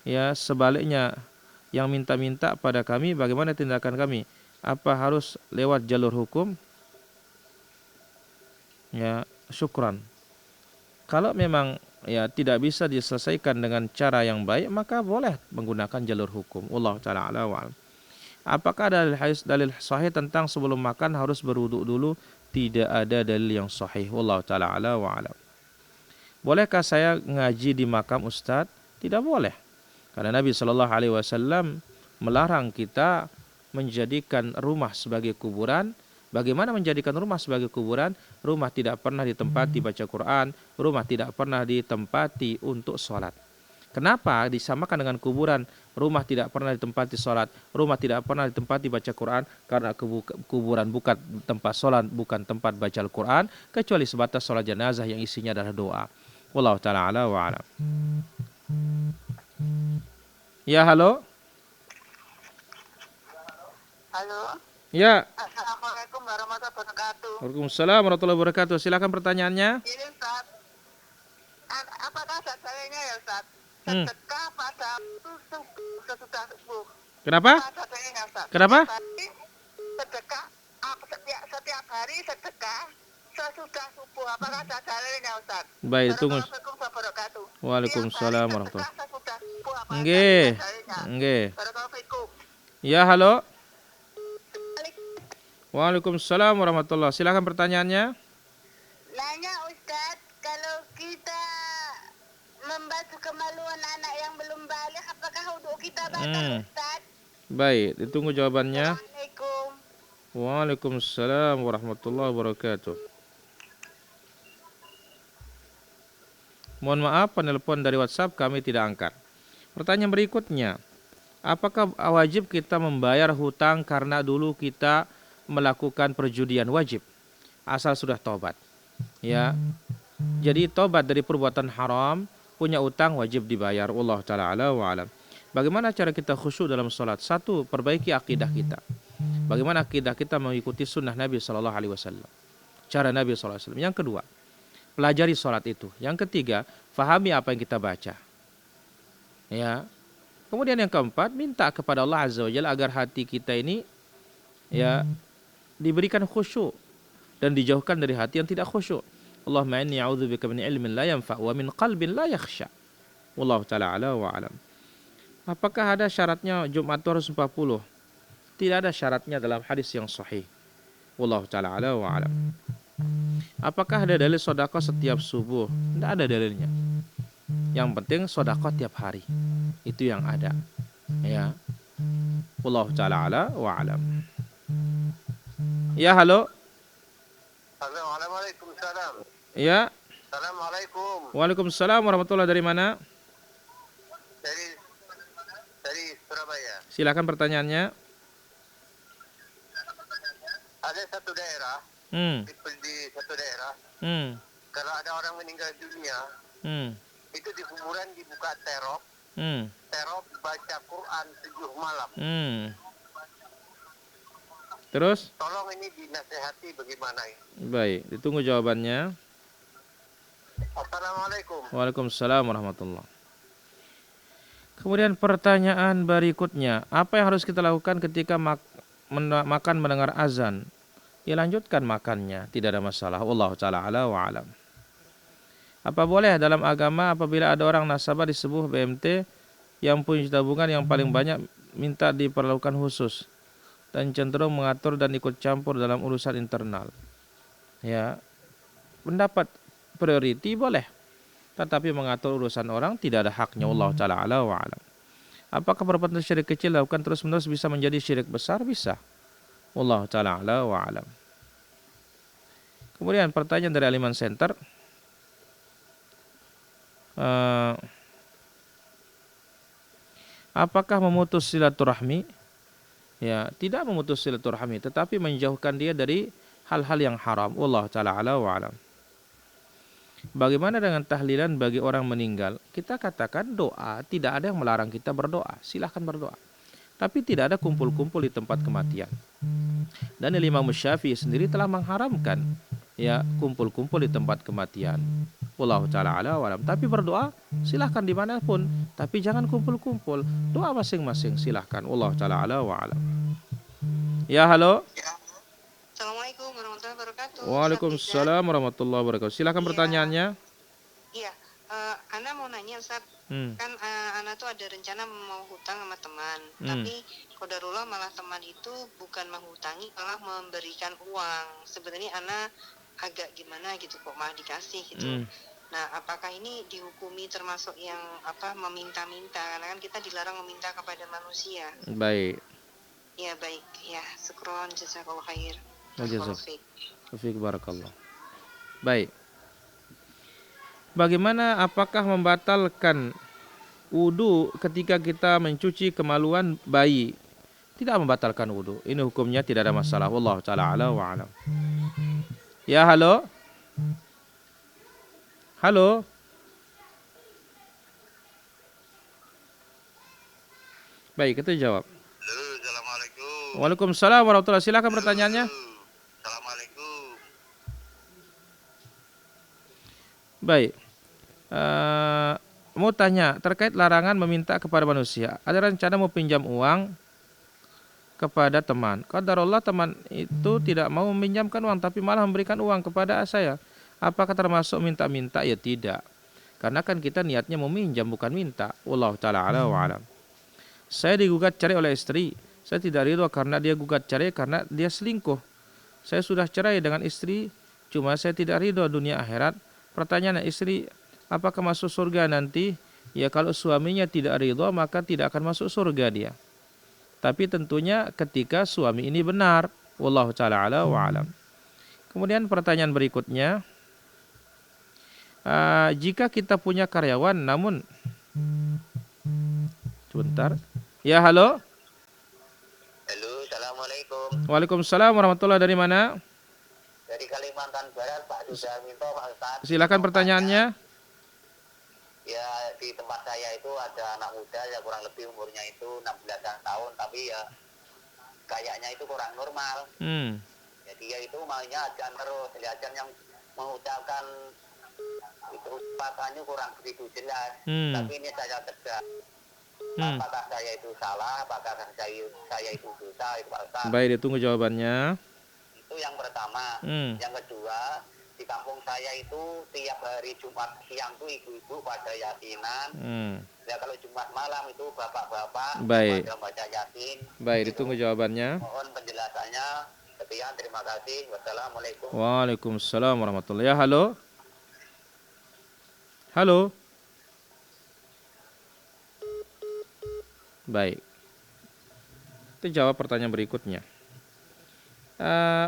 Speaker 1: ya sebaliknya yang minta-minta pada kami, bagaimana tindakan kami? Apa harus lewat jalur hukum? Ya, syukran. Kalau memang ya tidak bisa diselesaikan dengan cara yang baik, maka boleh menggunakan jalur hukum. Wallahu taala ala wa alam. Apakah ada dalil sahih tentang sebelum makan harus berwudu dulu? Tidak ada dalil yang sahih. Wallahu taala ala wa alam. Bolehkah saya ngaji di makam ustadz? Tidak boleh. Karena Nabi sallallahu alaihi wasallam melarang kita menjadikan rumah sebagai kuburan. Bagaimana menjadikan rumah sebagai kuburan? Rumah tidak pernah ditempati baca Quran, rumah tidak pernah ditempati untuk sholat. Kenapa disamakan dengan kuburan? Rumah tidak pernah ditempati sholat, rumah tidak pernah ditempati baca Quran, karena kuburan bukan tempat sholat, bukan tempat baca Al-Quran, kecuali sebatas sholat jenazah yang isinya adalah doa. Wallahu ta'ala ala wa alam. Ya, halo?
Speaker 2: Halo.
Speaker 1: Ya.
Speaker 2: Assalamualaikum warahmatullahi wabarakatuh.
Speaker 1: Waalaikumsalam warahmatullahi wabarakatuh. Silakan pertanyaannya.
Speaker 2: Ini Ustaz, apakah dasarnya ya Ustaz? Sedekah pada sesudah subuh.
Speaker 1: Kenapa? Kenapa?
Speaker 2: Sedekah setiap hari sedekah sesudah subuh. Apakah dasarnya Ustaz?
Speaker 1: Baik, tunggu.
Speaker 2: Assalamualaikum warahmatullahi wabarakatuh.
Speaker 1: Waalaikumsalam warahmatullahi
Speaker 2: wabarakatuh.
Speaker 1: Nggih. Ya, halo. Waalaikumsalam warahmatullahi. Silakan pertanyaannya.
Speaker 2: Nanya Ustadz, kalau kita membasuh kemaluan anak yang belum balik, apakah wudhu kita batal Ustadz?
Speaker 1: Baik, ditunggu jawabannya.
Speaker 2: Assalamualaikum.
Speaker 1: Waalaikumsalam warahmatullahi wabarakatuh. Mohon maaf, penelpon dari WhatsApp kami tidak angkat. Pertanyaan berikutnya, apakah wajib kita membayar hutang karena dulu kita melakukan perjudian? Wajib, asal sudah tobat. Ya, jadi tobat dari perbuatan haram, punya utang wajib dibayar. Wallahu taala ala wa alam. Bagaimana cara kita khusyuk dalam sholat? Satu, perbaiki akidah kita. Bagaimana akidah kita mengikuti sunnah Nabi Sallallahu Alaihi Wasallam, cara Nabi Sallallahu Alaihi Wasallam. Yang kedua, pelajari sholat itu. Yang ketiga, fahami apa yang kita baca. Ya. Kemudian yang keempat, minta kepada Allah Azza wa Jalla agar hati kita ini ya diberikan khusyuk dan dijauhkan dari hati yang tidak khusyuk. Allahumma inni a'udzubika min ilmin la yanfa' wa min qalbin la yakhsha. Wallahu taala ala wa alam. Apakah ada syaratnya Jumat harus 40? Tidak ada syaratnya dalam hadis yang sahih. Wallahu taala ala wa alam. Apakah ada dalil sedekah setiap subuh? Tidak ada dalilnya. Yang penting sedekah tiap hari. Itu yang ada. Ya. Wallahu taala ala wa alam. Ya, halo.
Speaker 2: Assalamualaikum.
Speaker 1: Ya.
Speaker 2: Assalamualaikum.
Speaker 1: Waalaikumsalam warahmatullahi. Dari mana?
Speaker 2: Dari Surabaya.
Speaker 1: Silakan pertanyaannya.
Speaker 2: Ada satu daerah, di satu daerah, kalau ada orang meninggal dunia, itu di kuburan dibuka terop, baca Quran 7 malam.
Speaker 1: Terus?
Speaker 2: Tolong ini dinasehati bagaimana ini?
Speaker 1: Baik, ditunggu jawabannya.
Speaker 2: Assalamualaikum.
Speaker 1: Waalaikumsalam warahmatullahi. Kemudian pertanyaan berikutnya, apa yang harus kita lakukan ketika makan mendengar azan? Ya, lanjutkan makannya, tidak ada masalah. Wallahu taala ala wa alam. Apa boleh dalam agama apabila ada orang nasabah di sebuah BMT yang punya tabungan yang paling banyak minta diperlakukan khusus dan cenderung mengatur dan ikut campur dalam urusan internal? Ya, pendapat priority boleh, tetapi mengatur urusan orang tidak ada haknya. Wallahu taala ala wa alam. Apakah perbuatan syirik kecil lakukan terus-menerus bisa menjadi syirik besar? Bisa. Wallahu taala ala wa alam. Kemudian pertanyaan dari Aliman Center. Apakah memutus silaturahmi? Ya, tidak memutus silaturahmi, tetapi menjauhkan dia dari hal-hal yang haram. Wallahu taala ala wa alam. Bagaimana dengan tahlilan bagi orang meninggal? Kita katakan doa, tidak ada yang melarang kita berdoa. Silahkan berdoa. Tapi tidak ada kumpul-kumpul di tempat kematian. Dan Imam Syafi'i sendiri telah mengharamkan ya kumpul-kumpul di tempat kematian. Wallahu taala ala wa alam. Tapi berdoa silahkan dimanapun, tapi jangan kumpul-kumpul. Doa masing-masing silahkan. Wallahu taala ala wa alam. Ya, halo.
Speaker 3: Assalamualaikum warahmatullahi wabarakatuh.
Speaker 1: Waalaikumsalam warahmatullahi wabarakatuh. Silahkan pertanyaannya.
Speaker 3: Iya, Ana mau nanya Ustaz. Kan Ana tuh ada rencana mau hutang sama teman, tapi qadarullah malah teman itu bukan menghutangi, malah memberikan uang. Sebenarnya Ana agak gimana gitu kok malah dikasih gitu. Nah, apakah ini dihukumi termasuk yang meminta-minta? Karena kan kita dilarang meminta kepada manusia.
Speaker 1: Baik.
Speaker 3: Ya baik, ya syukron, jazakallahu khair.
Speaker 1: Taufik barakallah. Baik. Bagaimana, apakah membatalkan wudu ketika kita mencuci kemaluan bayi? Tidak membatalkan wudu. Ini hukumnya tidak ada masalah. Wallahu taala ala wa alam. Ya, halo. Halo. Baik, kita jawab.
Speaker 2: Assalamualaikum.
Speaker 1: Waalaikumsalam warahmatullahi. Silakan pertanyaannya.
Speaker 2: Assalamualaikum.
Speaker 1: Baik. Mau tanya terkait larangan meminta kepada manusia. Ada rencana mau pinjam uang kepada teman. Qadarullah teman itu tidak mau meminjamkan uang, tapi malah memberikan uang kepada saya. Apakah termasuk minta-minta? Ya tidak. Karena kan kita niatnya meminjam bukan minta. Wallahu taala ala wa alam. Saya digugat cerai oleh istri. Saya tidak ridho karena dia gugat cerai karena dia selingkuh. Saya sudah cerai dengan istri, cuma saya tidak ridho dunia akhirat. Pertanyaan istri, apakah masuk surga nanti? Ya, kalau suaminya tidak ridho maka tidak akan masuk surga dia. Tapi tentunya ketika suami ini benar. Wallahu taala ala wa alam. Kemudian pertanyaan berikutnya, jika kita punya karyawan namun sebentar. Ya, halo.
Speaker 2: Halo, assalamualaikum.
Speaker 1: Waalaikumsalam warahmatullahi. Dari mana?
Speaker 2: Dari Kalimantan Barat, Pak Sudarminto, Pak Ustadz.
Speaker 1: Silakan pertanyaannya.
Speaker 2: Ya, di tempat saya itu ada anak muda ya kurang lebih umurnya itu 16 tahun, tapi ya kayaknya itu kurang normal. Jadi ya itu maunya ajan terus, ajan yang mengucapkan itu ucapannya kurang begitu jelas. Tapi ini saya tegak. Apakah saya itu salah? Apakah saya itu dosa? Itu Pak Ustadz.
Speaker 1: Baik, ditunggu jawabannya.
Speaker 2: Itu yang pertama. Yang kedua, di kampung saya itu tiap hari Jumat siang tuh ibu-ibu pada yasinan. Ya kalau Jumat malam itu bapak-bapak pada baca yasin.
Speaker 1: Baik, ditunggu jawabannya.
Speaker 2: Mohon penjelasannya. Sekian, terima kasih. Wassalamualaikum.
Speaker 1: Waalaikumsalam warahmatullahi. Ya, halo. Halo. Baik. Kita jawab pertanyaan berikutnya.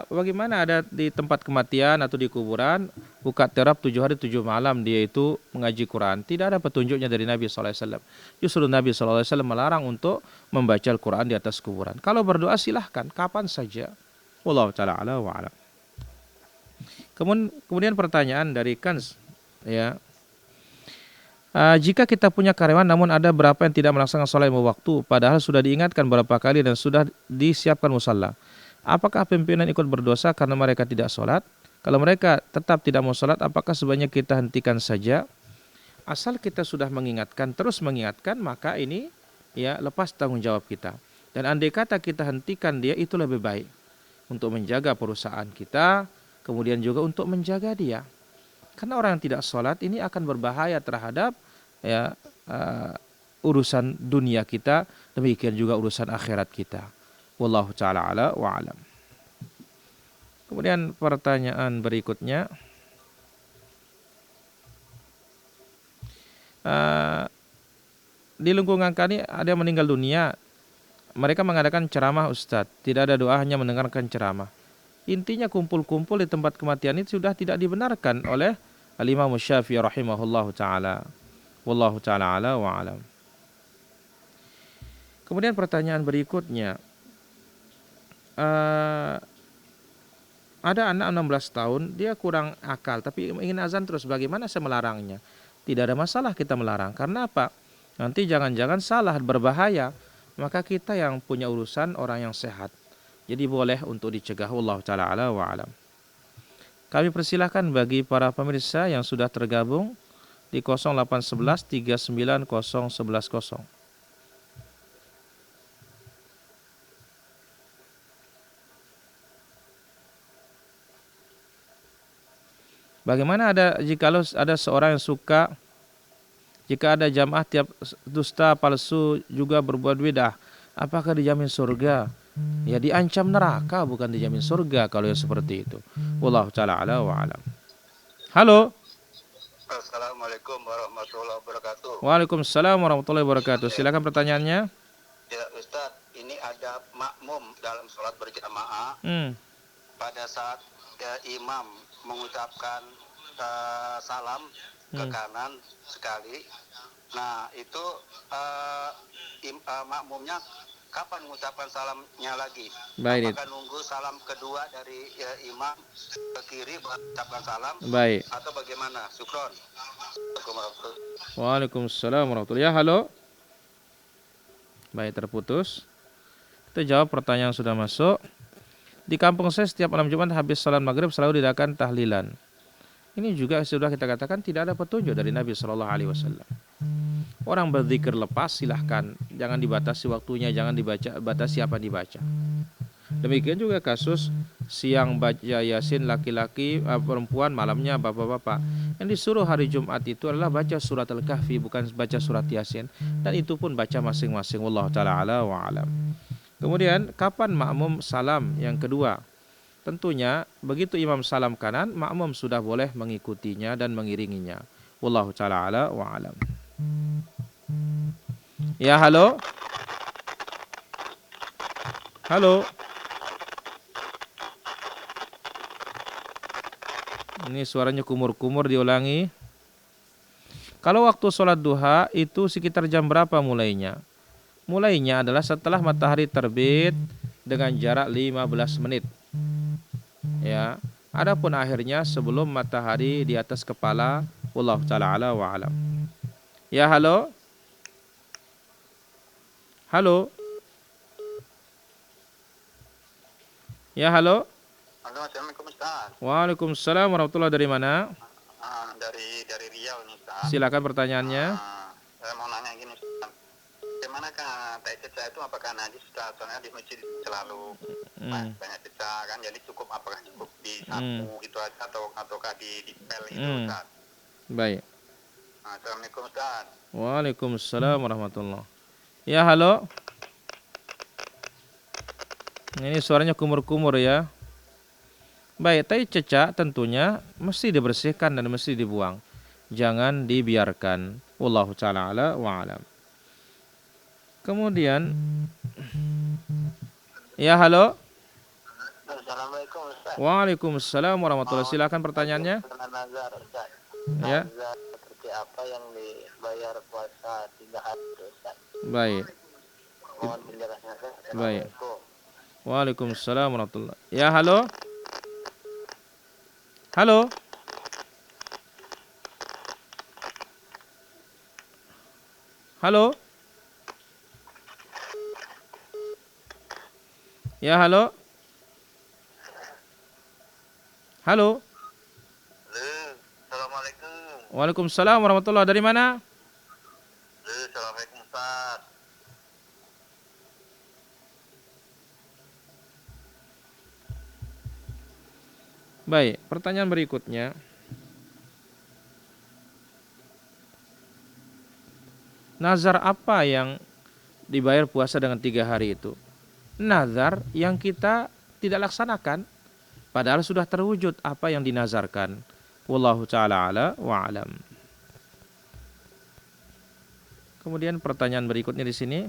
Speaker 1: Bagaimana ada di tempat kematian atau di kuburan buka terap 7 hari 7 malam dia itu mengaji Quran? Tidak ada petunjuknya dari Nabi SAW. Justru Nabi SAW melarang untuk membaca Al-Quran di atas kuburan. Kalau berdoa silahkan kapan saja. Wallahu ta'ala ala wa alam. Kemudian pertanyaan dari Kans, ya. Jika kita punya karyawan namun ada berapa yang tidak melaksanakan sholat lima waktu padahal sudah diingatkan beberapa kali dan sudah disiapkan musalla, apakah pimpinan ikut berdosa karena mereka tidak sholat? Kalau mereka tetap tidak mau sholat, apakah sebaiknya kita hentikan saja? Asal kita sudah mengingatkan, terus mengingatkan, maka ini ya lepas tanggung jawab kita. Dan andai kata kita hentikan dia, itu lebih baik untuk menjaga perusahaan kita, kemudian juga untuk menjaga dia. Karena orang yang tidak sholat ini akan berbahaya terhadap ya urusan dunia kita, demikian juga urusan akhirat kita. Wallahu ta'ala ala wa alam. Kemudian pertanyaan berikutnya, di lingkungan kami ada yang meninggal dunia. Mereka mengadakan ceramah Ustadz, tidak ada doa, hanya mendengarkan ceramah. Intinya kumpul-kumpul di tempat kematian itu sudah tidak dibenarkan oleh Al-Imam Syafi'i rahimahullahu ta'ala. Wallahu ta'ala ala wa alam. Kemudian pertanyaan berikutnya, ada anak 16 tahun, dia kurang akal tapi ingin azan terus, bagaimana saya melarangnya? Tidak ada masalah kita melarang, karena apa? Nanti jangan-jangan salah, berbahaya. Maka kita yang punya urusan orang yang sehat, jadi boleh untuk dicegah. Wallahu ta'ala ala wa alam. Kami persilahkan bagi para pemirsa yang sudah tergabung di 0811 390110. Bagaimana jika ada seorang yang suka, jika ada jamaah tiap dusta palsu juga berbuat bidah, apakah dijamin surga? Ya diancam neraka, bukan dijamin surga kalau yang seperti itu. Wallahu ta'ala ala wa alam. Halo.
Speaker 2: Assalamualaikum warahmatullahi wabarakatuh.
Speaker 1: Waalaikumsalam warahmatullahi wabarakatuh. Silakan pertanyaannya.
Speaker 2: Ya Ustaz, ini ada makmum dalam sholat berjamaah. Pada saat imam mengucapkan salam ke kanan sekali, nah itu makmumnya kapan mengucapkan salamnya lagi?
Speaker 1: Baik.
Speaker 2: Apakah nunggu salam kedua dari imam ke kiri baru mengucapkan salam?
Speaker 1: Baik.
Speaker 2: Atau bagaimana? Syukron.
Speaker 1: Waalaikumsalam warahmatullahi wabarakatuh. Ya, halo. Baik, terputus. Kita jawab pertanyaan yang sudah masuk. Di kampung saya setiap malam Jumat habis salat maghrib selalu diadakan tahlilan. Ini juga sudah kita katakan tidak ada petunjuk dari Nabi SAW. Orang berzikir lepas silahkan, jangan dibatasi waktunya, jangan batasi apa dibaca. Demikian juga kasus siang baca Yasin laki-laki, perempuan malamnya bapak-bapak. Yang disuruh hari Jumat itu adalah baca surat Al-Kahfi, bukan baca surat Yasin. Dan itu pun baca masing-masing. Wallahu ta'ala ala wa alam. Kemudian kapan makmum salam yang kedua? Tentunya begitu imam salam kanan, makmum sudah boleh mengikutinya dan mengiringinya. Wallahu ta'ala ala wa alam. Ya, halo. Halo. Ini suaranya kumur-kumur, diulangi. Kalau waktu sholat duha itu sekitar jam berapa mulainya? Mulainya adalah setelah matahari terbit dengan jarak 15 menit. Ya, adapun akhirnya sebelum matahari di atas kepala. Wallahu ta'ala ala wa alam. Ya, halo. Halo. Ya, halo.
Speaker 2: Halo, Assalamualaikum Ustaz.
Speaker 1: Waalaikumsalam warahmatullahi. Dari mana?
Speaker 2: Dari Riau nih Ustaz.
Speaker 1: Silakan pertanyaannya.
Speaker 2: Saya mau nanya gini Ustaz. Bagaimana tai cecah itu, apakah najis Ustaz? Soalnya di masjid selalu banyak cecah kan, jadi apakah cukup disapu gitu aja ataukah dipel gitu Ustaz?
Speaker 1: Baik.
Speaker 2: Assalamualaikum Ustaz.
Speaker 1: Waalaikumsalam warahmatullahi. Ya, halo. Ini suaranya kumur-kumur ya. Baik, tai cecak tentunya mesti dibersihkan dan mesti dibuang. Jangan dibiarkan. Wallahu ta'ala ala wa alam. Kemudian Ya, halo.
Speaker 2: Assalamualaikum Ustaz.
Speaker 1: Waalaikumsalam warahmatullahi wabarakatuh. Silakan pertanyaannya.
Speaker 2: Nazar Ustaz.
Speaker 1: Ya.
Speaker 2: Nazar seperti apa yang dibayar puasa 3 hari Ustaz?
Speaker 1: Baik.
Speaker 2: Mohon penjelasannya Ustaz.
Speaker 1: Baik. Waalaikumsalam warahmatullahi wabarakatuh. Ya, halo. Halo. Halo. Ya, halo. Halo.
Speaker 2: Assalamualaikum.
Speaker 1: Waalaikumsalam warahmatullahi wabarakatuh. Dari mana?
Speaker 2: Assalamualaikum Ustaz.
Speaker 1: Baik, pertanyaan berikutnya. Nazar apa yang dibayar puasa dengan 3 hari itu? Nazar yang kita tidak laksanakan, padahal sudah terwujud apa yang dinazarkan. Wallahu ta'ala ala wa alam. Kemudian pertanyaan berikutnya di sini.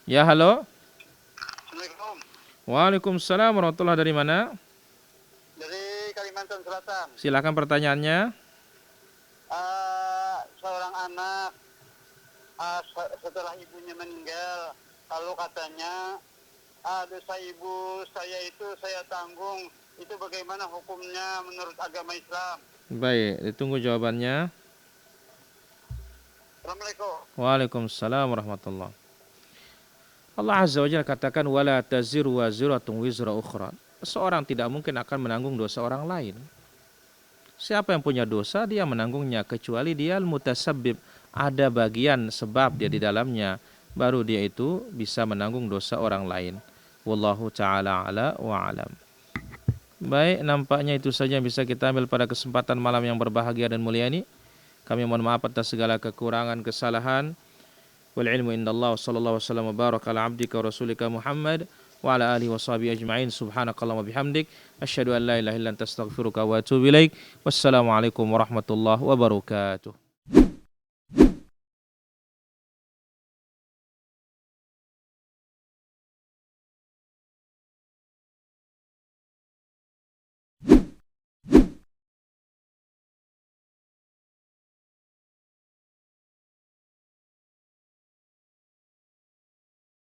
Speaker 1: Ya, halo.
Speaker 2: Assalamualaikum.
Speaker 1: Waalaikumsalam warahmatullahi wabarakatuh. Dari mana?
Speaker 2: Dari Kalimantan Selatan.
Speaker 1: Silakan pertanyaannya.
Speaker 2: Seorang anak setelah ibunya meninggal, lalu katanya dosa ibu saya itu saya tanggung, itu bagaimana hukumnya menurut agama Islam?
Speaker 1: Baik, ditunggu jawabannya.
Speaker 2: Assalamualaikum.
Speaker 1: Waalaikumsalam warahmatullahi. Allah Azza wa Jalla katakan wala taziru waziratun wizra ukhra. Seorang tidak mungkin akan menanggung dosa orang lain. Siapa yang punya dosa dia menanggungnya, kecuali dia al-mutasabbib, ada bagian sebab dia di dalamnya, baru dia itu bisa menanggung dosa orang lain. Wallahu ta'ala ala wa alam. Baik, nampaknya itu saja yang bisa kita ambil pada kesempatan malam yang berbahagia dan mulia ini. Kami mohon maaf atas segala kekurangan, kesalahan. Wal ilmu indallah, sallallahu wasallam wa baraka ala abdika wa rasulika Muhammad wa ala alihi wa sahbihi ajma'in. Subhanakallahumma bihamdik asyhadu an la ilaha illa anta astaghfiruka wa atubu ilaik. Wassalamualaikum warahmatullahi wabarakatuh.